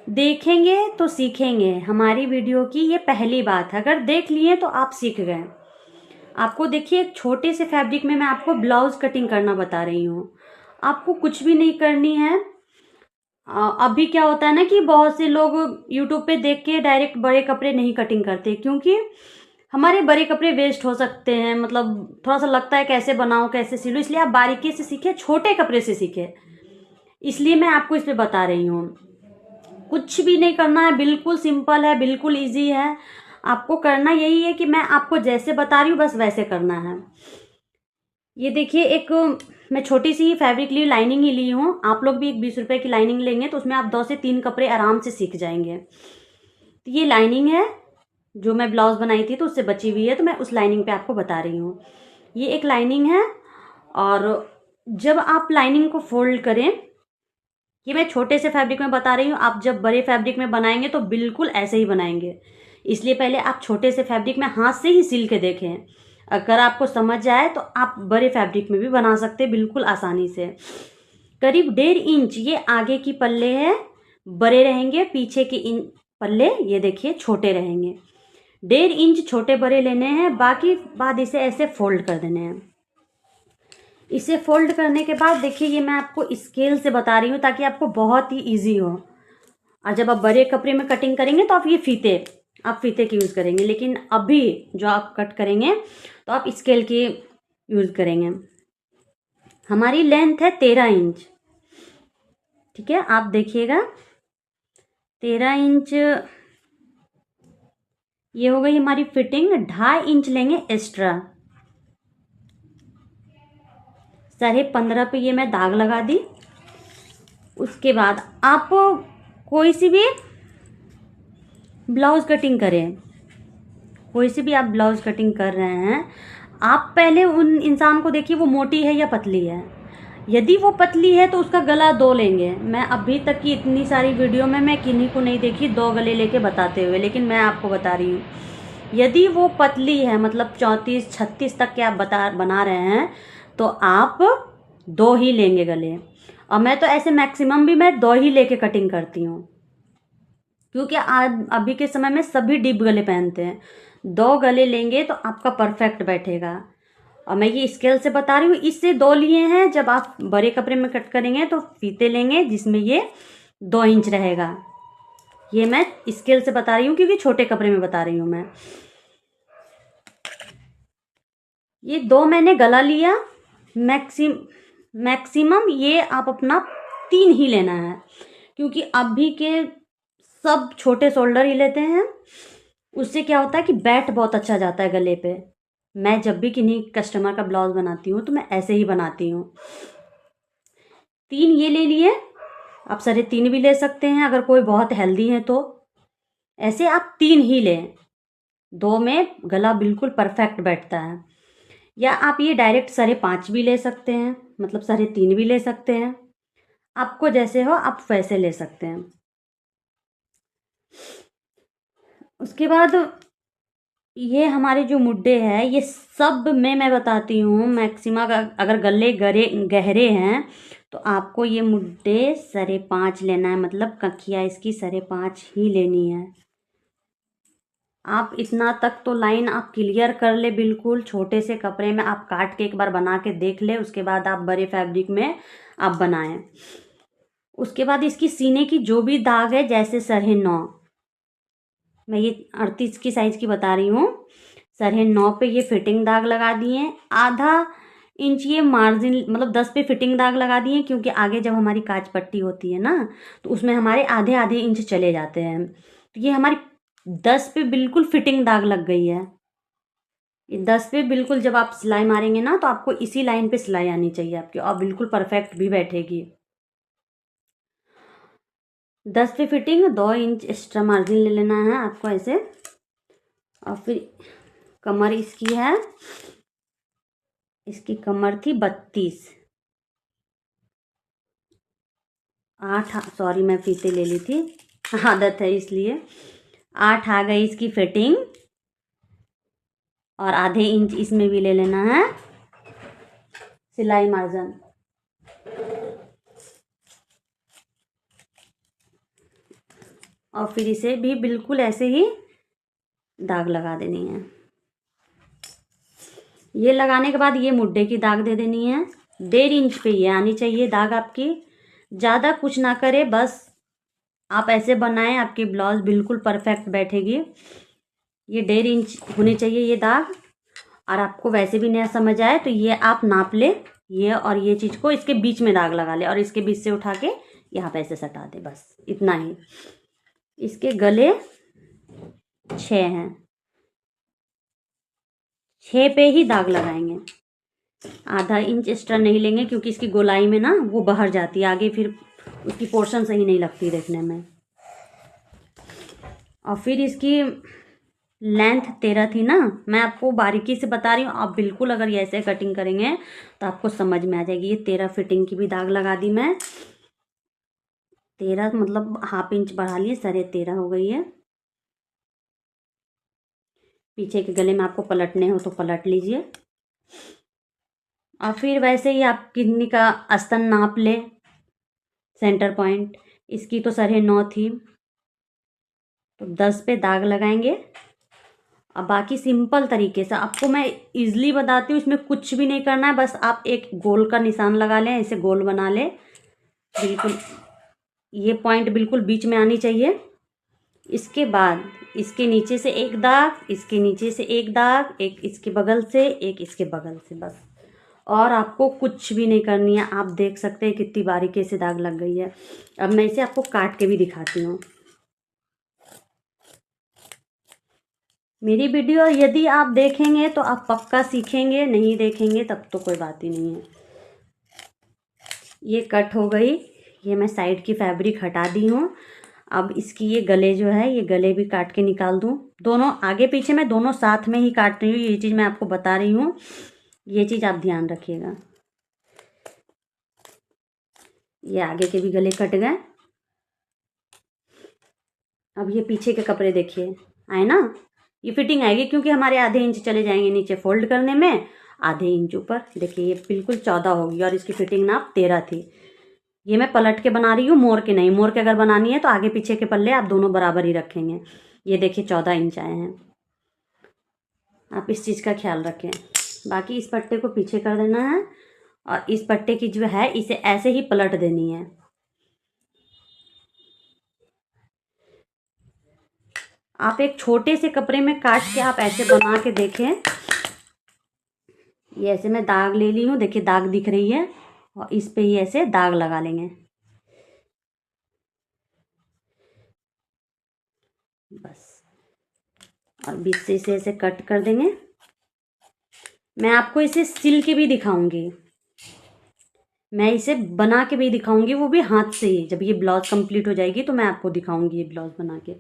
देखेंगे तो सीखेंगे। हमारी वीडियो की ये पहली बात है, अगर देख लिए तो आप सीख गए। आपको देखिए, एक छोटे से फैब्रिक में मैं आपको ब्लाउज कटिंग करना बता रही हूँ। आपको कुछ भी नहीं करनी है। अभी क्या होता है ना कि बहुत से लोग यूट्यूब पे देख के डायरेक्ट बड़े कपड़े नहीं कटिंग करते, क्योंकि हमारे बड़े कपड़े वेस्ट हो सकते हैं। मतलब थोड़ा सा लगता है कैसे बनाऊं कैसे सिलूं, इसलिए आप बारीकी से सीखे, छोटे कपड़े से सीखे। इसलिए मैं आपको इस पे बता रही हूँ। कुछ भी नहीं करना है, बिल्कुल सिंपल है, बिल्कुल इजी है। आपको करना यही है कि मैं आपको जैसे बता रही हूँ बस वैसे करना है। ये देखिए, एक मैं छोटी सी फैब्रिक ली, लाइनिंग ही ली हूँ। आप लोग भी एक 20 रुपए की लाइनिंग लेंगे तो उसमें आप 2 से 3 कपड़े आराम से सीख जाएंगे। तो ये लाइनिंग है जो मैं ब्लाउज बनाई थी तो उससे बची हुई है, तो मैं उस लाइनिंग पे आपको बता रही हूँ। ये एक लाइनिंग है। और जब आप लाइनिंग को फोल्ड करें, ये मैं छोटे से फैब्रिक में बता रही हूँ, आप जब बड़े फैब्रिक में बनाएंगे तो बिल्कुल ऐसे ही बनाएंगे। इसलिए पहले आप छोटे से फैब्रिक में हाथ से ही सिल के देखें। अगर आपको समझ जाए तो आप बड़े फैब्रिक में भी बना सकते हैं बिल्कुल आसानी से। करीब 1.5 इंच ये आगे की पल्ले है, बड़े रहेंगे। पीछे के इन पल्ले ये देखिए छोटे रहेंगे। 1.5 इंच छोटे बड़े लेने हैं, बाकी बाद इसे ऐसे फोल्ड कर देने हैं। इसे फोल्ड करने के बाद देखिए, ये मैं आपको स्केल से बता रही हूँ ताकि आपको बहुत ही इजी हो। और जब आप बड़े कपड़े में कटिंग करेंगे तो आप फीते की यूज़ करेंगे, लेकिन अभी जो आप कट करेंगे तो आप स्केल की यूज़ करेंगे। हमारी लेंथ है 13 इंच। ठीक है, आप देखिएगा 13 इंच ये हो गई हमारी फिटिंग। 2.5 इंच लेंगे एक्स्ट्रा। 15.5 पे ये मैं दाग लगा दी। उसके बाद आप कोई सी भी ब्लाउज कटिंग करें, कोई सी भी आप ब्लाउज कटिंग कर रहे हैं, आप पहले उन इंसान को देखिए वो मोटी है या पतली है। यदि वो पतली है तो उसका गला 2 लेंगे। मैं अभी तक की इतनी सारी वीडियो में मैं किन्हीं को नहीं देखी 2 गले लेके बताते हुए, लेकिन मैं आपको बता रही हूँ। यदि वो पतली है, मतलब 34-36 तक के आप बना रहे हैं, तो आप 2 ही लेंगे गले। और मैं तो ऐसे मैक्सिमम भी मैं 2 ही लेके कटिंग करती हूँ, क्योंकि आज अभी के समय में सभी डीप गले पहनते हैं। 2 गले लेंगे तो आपका परफेक्ट बैठेगा। और मैं ये स्केल से बता रही हूँ, इससे 2 लिए हैं। जब आप बड़े कपड़े में कट करेंगे तो फीते लेंगे जिसमें ये 2 इंच रहेगा। ये मैं स्केल से बता रही हूँ क्योंकि छोटे कपड़े में बता रही हूँ मैं। ये 2 मैंने गला लिया। मैक्सिमम ये आप अपना 3 ही लेना है, क्योंकि अभी के सब छोटे शोल्डर ही लेते हैं। उससे क्या होता है कि बैठ बहुत अच्छा जाता है गले पे। मैं जब भी किन्हीं कस्टमर का ब्लाउज बनाती हूँ तो मैं ऐसे ही बनाती हूँ। 3 ये ले लिए। आप 3.5 भी ले सकते हैं अगर कोई बहुत हेल्दी है तो। ऐसे आप 3 ही लें, 2 में गला बिल्कुल परफेक्ट बैठता है। या आप ये डायरेक्ट 5.5 भी ले सकते हैं, मतलब 3.5 भी ले सकते हैं। आपको जैसे हो आप वैसे ले सकते हैं। उसके बाद ये हमारे जो मुड्डे हैं, ये सब में मैं बताती हूँ मैक्सिमम अगर गले गहरे हैं तो आपको ये मुड्डे 5.5 लेना है, मतलब कखिया इसकी 5.5 ही लेनी है। आप इतना तक तो लाइन आप क्लियर कर ले बिल्कुल। छोटे से कपड़े में आप काट के एक बार बना के देख ले, उसके बाद आप बड़े फैब्रिक में आप बनाएं। उसके बाद इसकी सीने की जो भी दाग है, जैसे 9.5, मैं ये 38 की साइज की बता रही हूँ, 9.5 पे ये फिटिंग दाग लगा दिए। आधा इंच ये मार्जिन, मतलब 10 पे फिटिंग दाग लगा दिए, क्योंकि आगे जब हमारी काज पट्टी होती है ना तो उसमें हमारे आधे आधे इंच चले जाते हैं। तो ये हमारी 10 पे बिल्कुल फिटिंग दाग लग गई है। ये 10 पे बिल्कुल जब आप सिलाई मारेंगे ना तो आपको इसी लाइन पे सिलाई आनी चाहिए आपकी, और बिल्कुल परफेक्ट भी बैठेगी। 10 पे फिटिंग, 2 इंच एक्स्ट्रा मार्जिन ले लेना है आपको ऐसे। और फिर कमर इसकी है, इसकी कमर थी 32। 8, सॉरी मैं फीते ले ली थी, आदत है इसलिए। 8 आ गई इसकी फिटिंग। और आधे इंच इसमें भी ले लेना है सिलाई मार्जिन। और फिर इसे भी बिल्कुल ऐसे ही दाग लगा देनी है। ये लगाने के बाद ये मुड्ढे की दाग दे देनी है। 1.5 इंच पे ये आनी चाहिए दाग आपकी। ज़्यादा कुछ ना करे, बस आप ऐसे बनाएं, आपकी ब्लाउज बिल्कुल परफेक्ट बैठेगी। ये 1.5 इंच होनी चाहिए ये दाग। और आपको वैसे भी नया समझ आए तो ये आप नाप ले, ये और ये चीज़ को इसके बीच में दाग लगा ले और इसके बीच से उठा के यहाँ पे ऐसे सटा दे, बस इतना ही। इसके गले 6 हैं, 6 पे ही दाग लगाएंगे। आधा इंच एक्स्ट्रा नहीं लेंगे क्योंकि इसकी गोलाई में ना वो बाहर जाती है आगे, फिर उसकी पोर्शन सही नहीं लगती देखने में। और फिर इसकी लेंथ 13 थी ना, मैं आपको बारीकी से बता रही हूँ। आप बिल्कुल अगर ये ऐसे कटिंग करेंगे तो आपको समझ में आ जाएगी। ये 13 फिटिंग की भी दाग लगा दी मैं। 13 मतलब ½ इंच बढ़ा लिए, 13.5 हो गई है। पीछे के गले में आपको पलटने हो तो पलट लीजिए। और फिर वैसे ही आप किन्नी का आस्तीन नाप ले, सेंटर पॉइंट। इसकी तो 9.5 थी, तो 10 पे दाग लगाएंगे। अब बाकी सिंपल तरीके से आपको मैं इजली बताती हूँ, इसमें कुछ भी नहीं करना है। बस आप एक गोल का निशान लगा लें, ऐसे गोल बना लें बिल्कुल। ये पॉइंट बिल्कुल बीच में आनी चाहिए। इसके बाद इसके नीचे से एक दाग, इसके नीचे से एक दाग, एक इसके बगल से, एक इसके बगल से, बस। और आपको कुछ भी नहीं करनी है। आप देख सकते हैं कितनी बारीकी से दाग लग गई है। अब मैं इसे आपको काट के भी दिखाती हूँ। मेरी वीडियो यदि आप देखेंगे तो आप पक्का सीखेंगे, नहीं देखेंगे तब तो कोई बात ही नहीं है। ये कट हो गई। ये मैं साइड की फैब्रिक हटा दी हूँ। अब इसकी ये गले जो है, ये गले भी काट के निकाल दूँ। दोनों आगे पीछे मैं दोनों साथ में ही काट रही हूँ, ये चीज़ मैं आपको बता रही हूँ। ये चीज़ आप ध्यान रखिएगा। ये आगे के भी गले कट गए। अब ये पीछे के कपड़े देखिए, आए ना। ये फिटिंग आएगी क्योंकि हमारे आधे इंच चले जाएंगे नीचे फोल्ड करने में, आधे इंच ऊपर। देखिए ये बिल्कुल 14 होगी और इसकी फिटिंग नाप 13 थी। ये मैं पलट के बना रही हूँ, मोड़ के नहीं। मोड़ के अगर बनानी है तो आगे पीछे के पल्ले आप दोनों बराबर ही रखेंगे। ये देखिए 14 इंच आए हैं। आप इस चीज़ का ख्याल रखें। बाकी इस पट्टे को पीछे कर देना है और इस पट्टे की जो है इसे ऐसे ही पलट देनी है। आप एक छोटे से कपड़े में काट के आप ऐसे बना के देखें। ये ऐसे मैं दाग ले ली हूँ, देखिए दाग दिख रही है, और इस पे ही ऐसे दाग लगा लेंगे, बस। और बीच से इसे ऐसे कट कर देंगे। मैं आपको इसे सिल के भी दिखाऊंगी, मैं इसे बना के भी दिखाऊंगी, वो भी हाथ से ही। जब ये ब्लाउज कंप्लीट हो जाएगी तो मैं आपको दिखाऊंगी ये ब्लाउज बना के।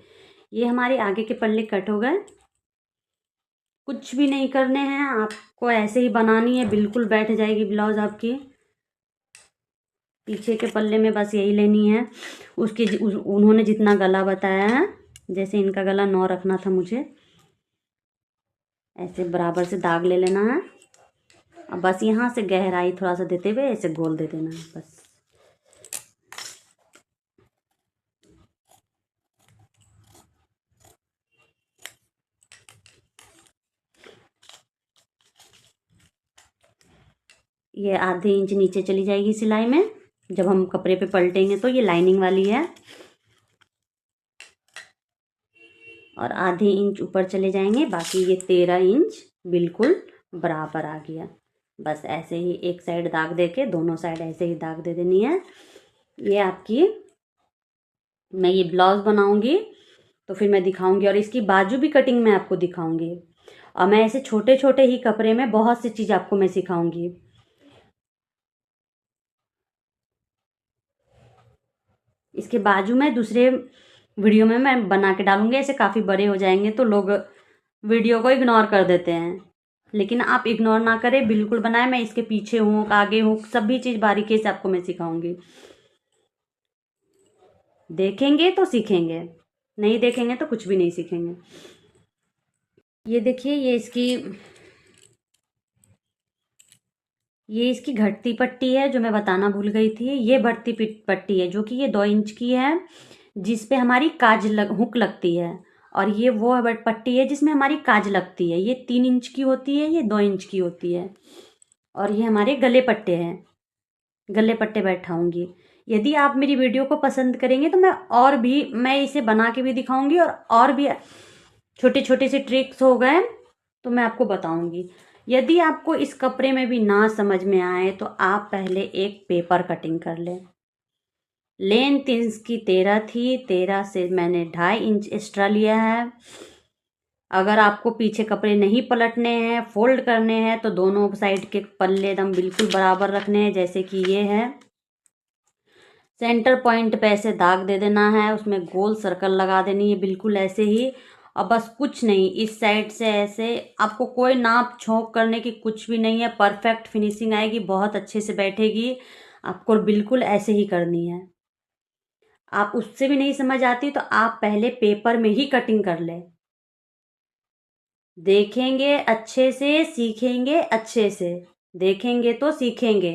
ये हमारे आगे के पल्ले कट हो गए। कुछ भी नहीं करने हैं, आपको ऐसे ही बनानी है, बिल्कुल बैठ जाएगी ब्लाउज आपकी। पीछे के पल्ले में बस यही लेनी है। उन्होंने जितना गला बताया है, जैसे इनका गला 9 रखना था मुझे, ऐसे बराबर से दाग ले लेना है। अब बस यहाँ से गहराई थोड़ा सा देते हुए ऐसे गोल दे देना है, बस। ये ½ इंच नीचे चली जाएगी सिलाई में। जब हम कपड़े पे पलटेंगे तो ये लाइनिंग वाली है। और ½ इंच ऊपर चले जाएंगे। बाकी ये 13 इंच बिल्कुल बराबर आ गया। बस ऐसे ही एक साइड दाग दे के दोनों साइड ऐसे ही दाग दे देनी है। ये आपकी, मैं ये ब्लाउज बनाऊंगी तो फिर मैं दिखाऊंगी, और इसकी बाजू भी कटिंग मैं आपको दिखाऊंगी। और मैं ऐसे छोटे छोटे ही कपड़े में बहुत सी चीज़ आपको मैं सिखाऊंगी। इसके बाजू में दूसरे वीडियो में मैं बना के डालूंगी। ऐसे काफ़ी बड़े हो जाएंगे तो लोग वीडियो को इग्नोर कर देते हैं, लेकिन आप इग्नोर ना करें, बिल्कुल बनाए। मैं इसके पीछे हूँ, आगे हूँ, सभी चीज़ बारीकी से आपको मैं सिखाऊंगी। देखेंगे तो सीखेंगे, नहीं देखेंगे तो कुछ भी नहीं सीखेंगे। ये देखिए, ये इसकी घटती पट्टी है जो मैं बताना भूल गई थी। ये बढ़ती पट्टी है जो कि ये 2 इंच की है। जिस पे हमारी हुक लगती है, और ये वो पट्टी है जिसमें हमारी काज लगती है। ये 3 इंच की होती है, ये 2 इंच की होती है। और ये हमारे गले पट्टे हैं, गले पट्टे बैठाऊंगी। यदि आप मेरी वीडियो को पसंद करेंगे तो मैं इसे बना के भी दिखाऊंगी, और भी छोटे छोटे से ट्रिक्स हो गए तो मैं आपको बताऊंगी। यदि आपको इस कपड़े में भी ना समझ में आए तो आप पहले एक पेपर कटिंग कर लें। लेंथ इसकी 13 थी, 13 से मैंने 2.5 इंच एक्स्ट्रा लिया है। अगर आपको पीछे कपड़े नहीं पलटने हैं, फोल्ड करने हैं, तो दोनों साइड के पल्ले एकदम बिल्कुल बराबर रखने हैं, जैसे कि ये है। सेंटर पॉइंट पे ऐसे दाग दे देना है, उसमें गोल सर्कल लगा देनी है, बिल्कुल ऐसे ही। और बस कुछ नहीं, इस साइड से ऐसे, आपको कोई नाप छोंक करने की कुछ भी नहीं है। परफेक्ट फिनिशिंग आएगी, बहुत अच्छे से बैठेगी। आपको बिल्कुल ऐसे ही करनी है। आप उससे भी नहीं समझ आती तो आप पहले पेपर में ही कटिंग कर ले। देखेंगे अच्छे से, सीखेंगे अच्छे से। देखेंगे तो सीखेंगे।